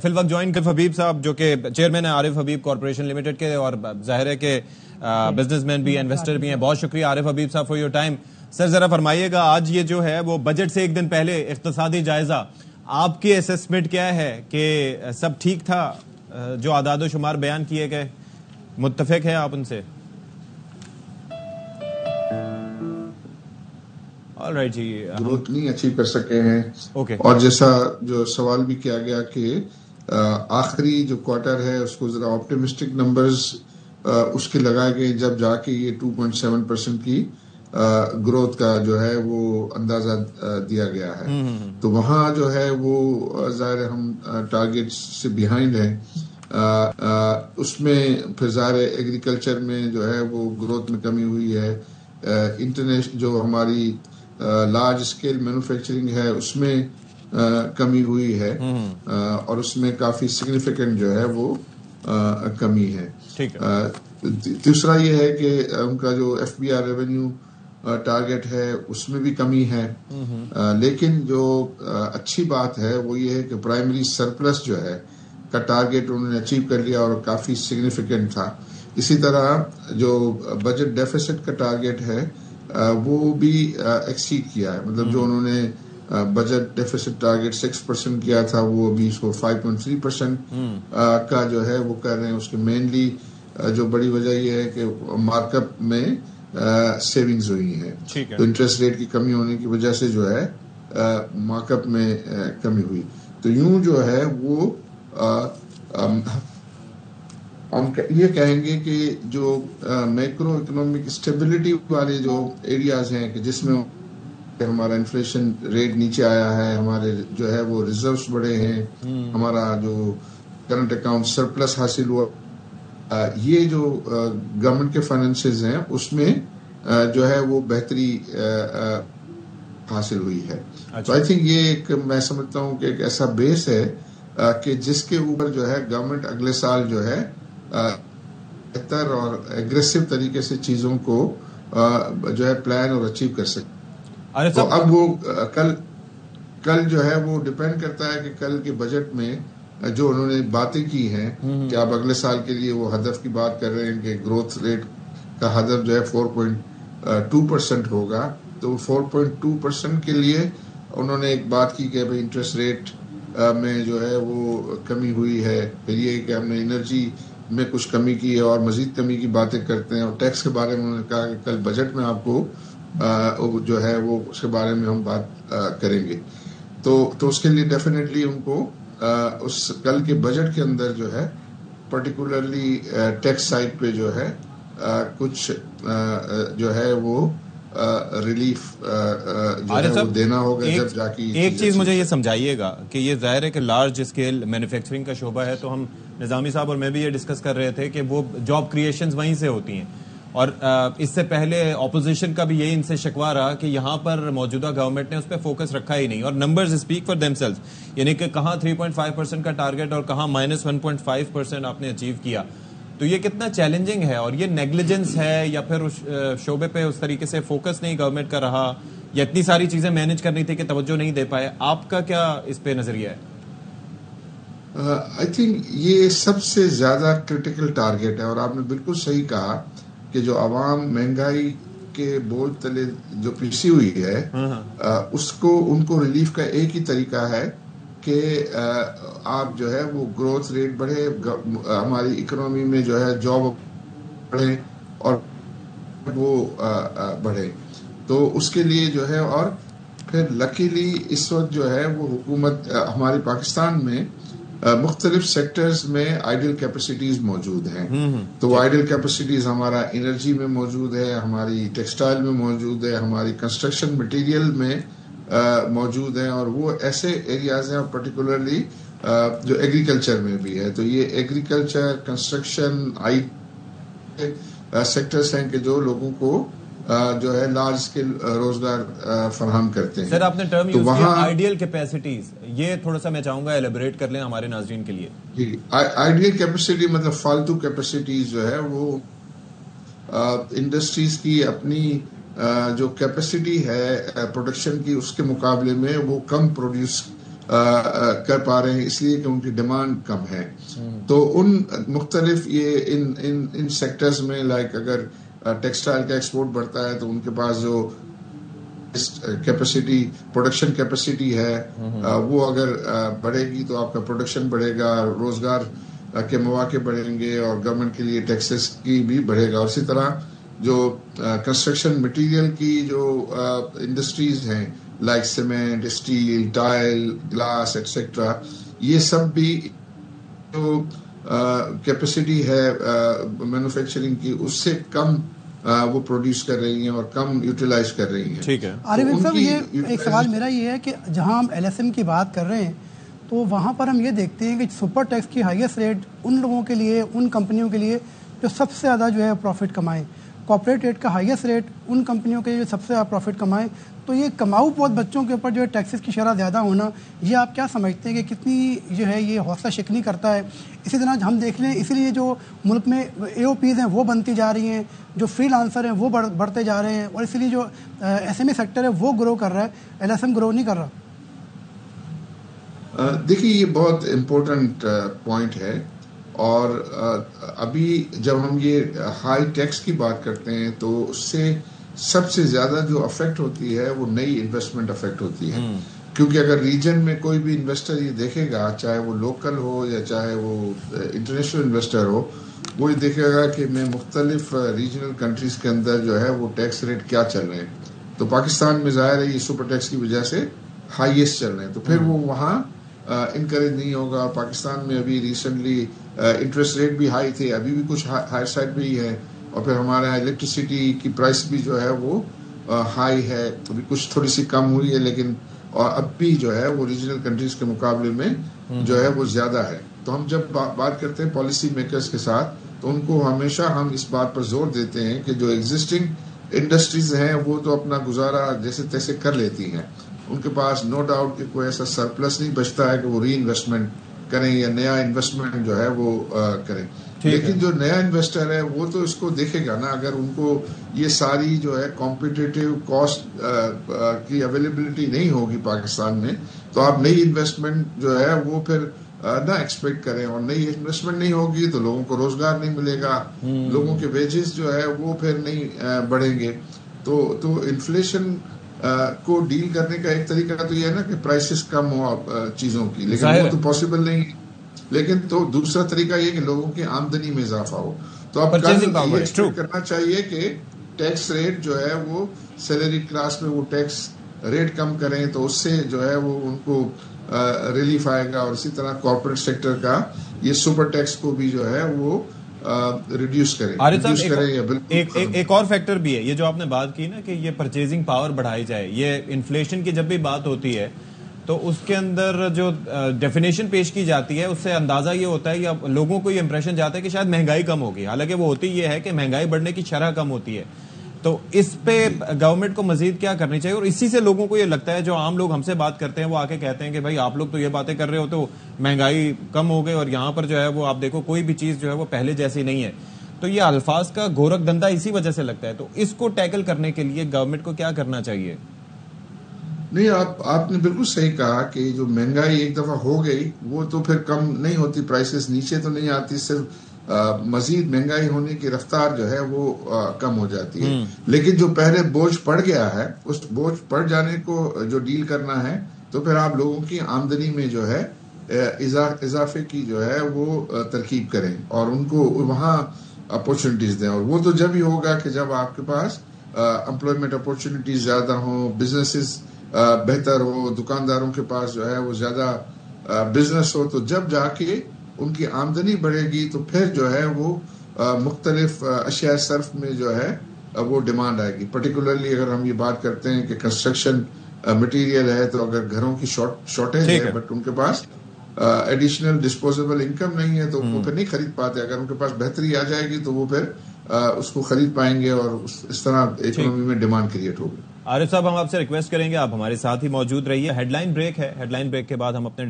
فی الوقت جوائن حبیب صاحب جو کہ چیئرمین ہیں عارف حبیب کارپوریشن لمیٹڈ کے، اور ظاہر ہے کہ بزنس مین بھی، انویسٹر بھی ہیں. بہت شکریہ عارف حبیب صاحب فار یور ٹائم. سر ذرا فرمائیے گا، آج یہ جو ہے وہ بجٹ سے ایک دن پہلے اقتصادی جائزہ، آپ کی اسیسمنٹ کیا ہے کہ سب ٹھیک تھا؟ جو اعداد و شمار بیان کیے گئے متفق ہیں آپ ان سے؟ جی گروتھ نہیں اچیو کر سکے ہیں. اور جیسا جو سوال بھی کیا گیا کہ آخری جو کوارٹر ہے اس کو ذرا آپٹیمسٹک نمبرز اس کے لگائے گئے، جب جا کے یہ 2.7% کی گروتھ کا جو ہے وہ اندازہ دیا گیا ہے. تو وہاں جو ہے وہ ظاہر ہم ٹارگیٹ سے بیہائنڈ ہیں. اس میں پھر ظاہر ایگریکلچر میں جو ہے وہ گروتھ میں کمی ہوئی ہے. انٹرنیشنل جو ہماری لارج اسکیل مینوفیکچرنگ ہے اس میں کمی ہوئی ہے، اور اس میں کافی سگنیفیکنٹ جو ہے وہ کمی ہے. دوسرا یہ ہے کہ ان کا جو F B are revenue target ہے اس میں بھی کمی ہے. لیکن جو اچھی بات ہے وہ یہ ہے کہ پرائمری سرپلس جو ہے کا ٹارگیٹ انہوں نے اچیو کر لیا اور کافی سگنیفیکنٹ تھا. اسی طرح جو بجٹ ڈیفیسٹ کا ٹارگیٹ ہے وہ بھی ایکسیڈ کیا ہے. مطلب جو انہوں نے بجٹ ڈیفیسٹ ٹارگیٹ 6% کیا تھا وہ ابھی اس کو 5.3% کا جو ہے وہ کر رہے ہیں. اس کے مینلی جو بڑی وجہ یہ ہے کہ مارک اپ میں سیونگز ہوئی ہیں، تو انٹرسٹ ریٹ کی کمی ہونے کی وجہ سے جو ہے مارک اپ میں کمی ہوئی. تو یوں جو ہے وہ ہم یہ کہیں گے کہ جو میکرو اکنامک اسٹیبلٹی والے جو ایریاز ہیں کہ جس میں ہمارا انفلیشن ریٹ نیچے آیا ہے، ہمارے جو ہے وہ ریزروز بڑھے ہیں، ہمارا جو کرنٹ اکاؤنٹ سرپلس حاصل ہوا، یہ جو گورنمنٹ کے فائنینسز ہیں اس میں جو ہے وہ بہتری حاصل ہوئی ہے. تو آئی تھنک یہ ایک میں سمجھتا ہوں کہ ایک ایسا بیس ہے کہ جس کے اوپر جو ہے گورنمنٹ اگلے سال جو ہے بہتر اور ایگریسو طریقے سے چیزوں کو جو ہے پلان اور اچیو کر سکتے. تو اب وہ کل جو ہے وہ ڈیپینڈ کرتا ہے کہ کل کے بجٹ میں جو انہوں نے باتیں کی ہیں کہ اب اگلے سال کے لیے وہ ہدف کی بات کر رہے ہیں کہ گروتھ ریٹ کا ہدف جو ہے 4.2% ہوگا. تو 4.2% کے لیے انہوں نے ایک بات کی کہ بھائی انٹرسٹ ریٹ میں جو ہے وہ کمی ہوئی ہے. پھر یہ کہ ہم نے انرجی میں کچھ کمی کی ہے اور مزید کمی کی باتیں کرتے ہیں. اور ٹیکس کے بارے میں انہوں نے کہا کہ کل بجٹ میں آپ کو جو ہے وہ اس کے بارے میں ہم بات کریں گے. تو اس کے لیے ڈیفینیٹلی ان کو اس کل کے بجٹ کے اندر جو ہے پرٹیکولرلی ٹیکس سائٹ پہ جو ہے کچھ جو ہے وہ ریلیف جو ہے وہ دینا ہوگا. جب جا کے ایک چیز مجھے یہ سمجھائیے گا کہ یہ ظاہر ہے کہ لارج اسکیل مینوفیکچرنگ کا شعبہ ہے، تو ہم نظامی صاحب اور میں بھی یہ ڈسکس کر رہے تھے کہ وہ جاب کریشنز وہیں سے ہوتی ہیں، اور اس سے پہلے اپوزیشن کا بھی یہی ان سے شکوہ رہا کہ یہاں پر موجودہ گورنمنٹ نے اس پہ فوکس رکھا ہی نہیں، اور numbers speak for themselves. یعنی کہ کہاں 3.5% کا ٹارگیٹ اور کہاں -1.5% آپ نے اچیو کیا. تو یہ کتنا چیلنجنگ ہے، اور یہ نیگلیجنس ہے یا پھر اس شعبے پہ اس طریقے سے فوکس نہیں گورنمنٹ کا رہا، یا اتنی ساری چیزیں مینج کرنی تھی کہ توجہ نہیں دے پائے؟ آپ کا کیا اس پہ نظریہ ہے؟ آئی تھنک یہ سب سے زیادہ کرٹیکل ٹارگیٹ ہے، اور آپ نے بالکل صحیح کہا کہ جو عوام مہنگائی کے بوجھ تلے جو پسی ہوئی ہے اس کو ان کو ریلیف کا ایک ہی طریقہ ہے کہ آپ جو ہے وہ گروتھ ریٹ بڑھے، ہماری اکنامی میں جو ہے جاب بڑھے اور وہ بڑھے. تو اس کے لیے جو ہے، اور پھر لکیلی اس وقت جو ہے وہ حکومت ہمارے پاکستان میں مختلف سیکٹرز میں آئیڈل کیپیسٹیز موجود ہیں. تو وہ آئیڈل کیپیسٹیز ہمارا انرجی میں موجود ہے، ہماری ٹیکسٹائل میں موجود ہے، ہماری کنسٹرکشن مٹیریل میں موجود ہیں، اور وہ ایسے ایریاز ہیں، اور پرٹیکولرلی جو ایگریکلچر میں بھی ہے. تو یہ ایگریکلچر، کنسٹرکشن، آئی سیکٹرز ہیں کہ جو لوگوں کو جو ہے لارج اسکیل روزگار فراہم کرتے ہیں. سر آپ نے ٹرم یوز کیا آئیڈیل کیپیسٹیز، یہ تھوڑا سا میں چاہوں گا ایلیبریٹ کر لیں ہمارے ناظرین کے لیے. جی، آئیڈیل کیپیسٹی مطلب فالتو کیپیسٹیز جو ہے وہ انڈسٹریز کی اپنی جو کیپیسٹی ہے پروڈکشن کی اس کے مقابلے میں وہ کم پروڈیوس کر پا رہے ہیں، اس لیے کہ ان کی ڈیمانڈ کم ہے. تو ان مختلف یہ ان سیکٹرز میں لائک اگر ٹیکسٹائل کا ایکسپورٹ بڑھتا ہے تو ان کے پاس جو کیپیسٹی پروڈکشن کیپیسٹی ہے وہ اگر بڑھے گی تو آپ کا پروڈکشن بڑھے گا، روزگار کے مواقع بڑھیں گے اور گورنمنٹ کے لیے ٹیکسز کی بھی بڑھے گا. اور اسی طرح جو کنسٹرکشن مٹیریل کی جو انڈسٹریز ہیں like cement, steel, tile, glass etcetera, یہ سب بھی جو کیپیسٹی ہے مینوفیکچرنگ کی اس سے کم وہ پروڈیوس کر رہی ہیں اور کم یوٹیلائز کر رہی ہیں. ٹھیک ہے عارف صاحب، یہ ایک سوال میرا یہ ہے کہ جہاں ہم ایل ایس ایم کی بات کر رہے ہیں تو وہاں پر ہم یہ دیکھتے ہیں کہ سپر ٹیکس کی ہائیسٹ ریٹ ان لوگوں کے لیے، ان کمپنیوں کے لیے جو سب سے زیادہ جو ہے پروفٹ کمائیں. کارپوریٹ ریٹ کا ہائیسٹ ریٹ ان کمپنیوں کے جو سب سے زیادہ پروفٹ کمائیں. تو یہ کماؤ بہت بچوں کے اوپر جو ہے ٹیکسز کی شرح زیادہ ہونا، یہ آپ کیا سمجھتے ہیں کہ کتنی جو ہے یہ حوصلہ شکنی کرتا ہے؟ اسی طرح ہم دیکھ لیں، اسی لیے جو ملک میں اے او پیز ہیں وہ بنتی جا رہی ہیں، جو فری لانسر ہیں وہ بڑھتے جا رہے ہیں، اور اسی لیے جو ایس ایم ای سیکٹر ہے وہ گرو کر رہا ہے، ایل ایس ایم گرو نہیں کر رہا. دیکھیے یہ بہت امپورٹنٹ پوائنٹ ہے، اور ابھی جب ہم یہ ہائی ٹیکس کی بات کرتے ہیں تو اس سے سب سے زیادہ جو افیکٹ ہوتی ہے وہ نئی انویسٹمنٹ افیکٹ ہوتی ہے. کیونکہ اگر ریجن میں کوئی بھی انویسٹر یہ دیکھے گا، چاہے وہ لوکل ہو یا چاہے وہ انٹرنیشنل انویسٹر ہو، وہ یہ دیکھے گا کہ میں مختلف ریجنل کنٹریز کے اندر جو ہے وہ ٹیکس ریٹ کیا چل رہے ہیں. تو پاکستان میں ظاہر ہے یہ سپر ٹیکس کی وجہ سے ہائیسٹ چل رہے ہیں، تو پھر وہ وہاں انکریج نہیں ہوگا. پاکستان میں ابھی ریسنٹلی انٹرسٹ ریٹ بھی ہائی تھے، ابھی بھی کچھ ہائی سائڈ پہ ہی ہے، اور پھر ہمارے یہاں الیکٹریسٹی کی پرائس بھی جو ہے وہ ہائی ہے، ابھی کچھ تھوڑی سی کم ہوئی ہے، لیکن اور اب بھی جو ہے وہ ریجنل کنٹریز کے مقابلے میں جو ہے وہ زیادہ ہے. تو ہم جب بات کرتے ہیں پالیسی میکرز کے ساتھ تو ان کو ہمیشہ ہم اس بات پر زور دیتے ہیں کہ جو ایگزسٹنگ انڈسٹریز ہیں وہ تو اپنا گزارا جیسے تیسے کر لیتی ہیں، ان کے پاس نو ڈاؤٹ کہ کوئی ایسا سرپلس نہیں بچتا ہے کہ وہ ری انویسٹمنٹ کریں یا نیا انویسٹمنٹ جو ہے وہ کریں. لیکن جو نیا انویسٹر ہے وہ تو اس کو دیکھے گا نا، اگر ان کو یہ ساری جو ہے کمپیٹیٹیو کاسٹ کی اویلیبلٹی نہیں ہوگی پاکستان میں، تو آپ نئی انویسٹمنٹ جو ہے وہ پھر نہ ایکسپیکٹ کریں. اور نئی انویسٹمنٹ نہیں ہوگی تو لوگوں کو روزگار نہیں ملے گا، لوگوں کے ویجز جو ہے وہ پھر نہیں بڑھیں گے. تو انفلیشن کو ڈیل کرنے کا ایک طریقہ تو یہ ہے نا کہ پرائسز کم ہو چیزوں کی، لیکن وہ تو پاسبل نہیں. لیکن تو دوسرا طریقہ یہ کہ لوگوں کی آمدنی میں اضافہ ہو. تو اب یہ ایکسپیکٹ کرنا چاہیے کہ ٹیکس ریٹ جو ہے وہ سیلری کلاس میں وہ ٹیکس ریٹ کم کریں تو اس سے جو ہے وہ ان کو ریلیف آئے گا. اور اسی طرح کارپوریٹ سیکٹر کا یہ سپر ٹیکس کو بھی جو ہے وہ ریڈیوس کریں. ایک اور فیکٹر بھی ہے یہ جو آپ نے بات کی نا کہ یہ پرچیزنگ پاور بڑھائی جائے. یہ انفلیشن کی جب بھی بات ہوتی ہے تو اس کے اندر جو ڈیفینیشن پیش کی جاتی ہے اس سے اندازہ یہ ہوتا ہے یا لوگوں کو یہ امپریشن جاتا ہے کہ شاید مہنگائی کم ہوگی، حالانکہ وہ ہوتی یہ ہے کہ مہنگائی بڑھنے کی شرح کم ہوتی ہے. تو اس پہ گورنمنٹ کو مزید کیا کرنی چاہیے؟ اور اسی سے لوگوں کو یہ لگتا ہے، جو عام لوگ ہم سے بات کرتے ہیں وہ آ کے کہتے ہیں کہ بھائی آپ لوگ تو یہ باتیں کر رہے ہو تو مہنگائی کم ہو گئی اور یہاں پر جو ہے وہ آپ دیکھو کوئی بھی چیز جو ہے وہ پہلے جیسی نہیں ہے. تو یہ الفاظ کا گورکھ دھندا اسی وجہ سے لگتا ہے. تو اس کو ٹیکل کرنے کے لیے گورنمنٹ کو کیا کرنا چاہیے؟ نہیں، آپ نے بالکل صحیح کہا کہ جو مہنگائی ایک دفعہ ہو گئی وہ تو پھر کم نہیں ہوتی، پرائسز نیچے تو نہیں آتی، صرف مزید مہنگائی ہونے کی رفتار جو ہے وہ کم ہو جاتی ہے. لیکن جو پہلے بوجھ پڑ گیا ہے اس بوجھ پڑ جانے کو جو ڈیل کرنا ہے تو پھر آپ لوگوں کی آمدنی میں جو ہے اضافے کی جو ہے وہ ترکیب کریں اور ان کو وہاں اپورچونیٹیز دیں. اور وہ تو جب ہی ہوگا کہ جب آپ کے پاس امپلائمنٹ اپورچونیٹیز زیادہ ہوں، بزنسز بہتر ہو، دکانداروں کے پاس جو ہے وہ زیادہ بزنس ہو، تو جب جا کے ان کی آمدنی بڑھے گی تو پھر جو ہے وہ مختلف اشیاء صرف میں جو ہے وہ ڈیمانڈ آئے گی. پرٹیکولرلی اگر ہم یہ بات کرتے ہیں کہ کنسٹرکشن مٹیریل ہے تو اگر گھروں کی شارٹیج ہے بٹ ان کے پاس ایڈیشنل ڈسپوزیبل انکم نہیں ہے تو وہ پھر نہیں خرید پاتے. اگر ان کے پاس بہتری آ جائے گی تو وہ پھر اس کو خرید پائیں گے اور اس طرح اکنومی میں ڈیمانڈ کریٹ ہوگی. عارف صاحب، ہم آپ سے ریکویسٹ کریں گے آپ ہمارے ساتھ ہی موجود رہیے. ہیڈ لائن بریک ہے، ہیڈ لائن بریک کے بعد ہم اپنے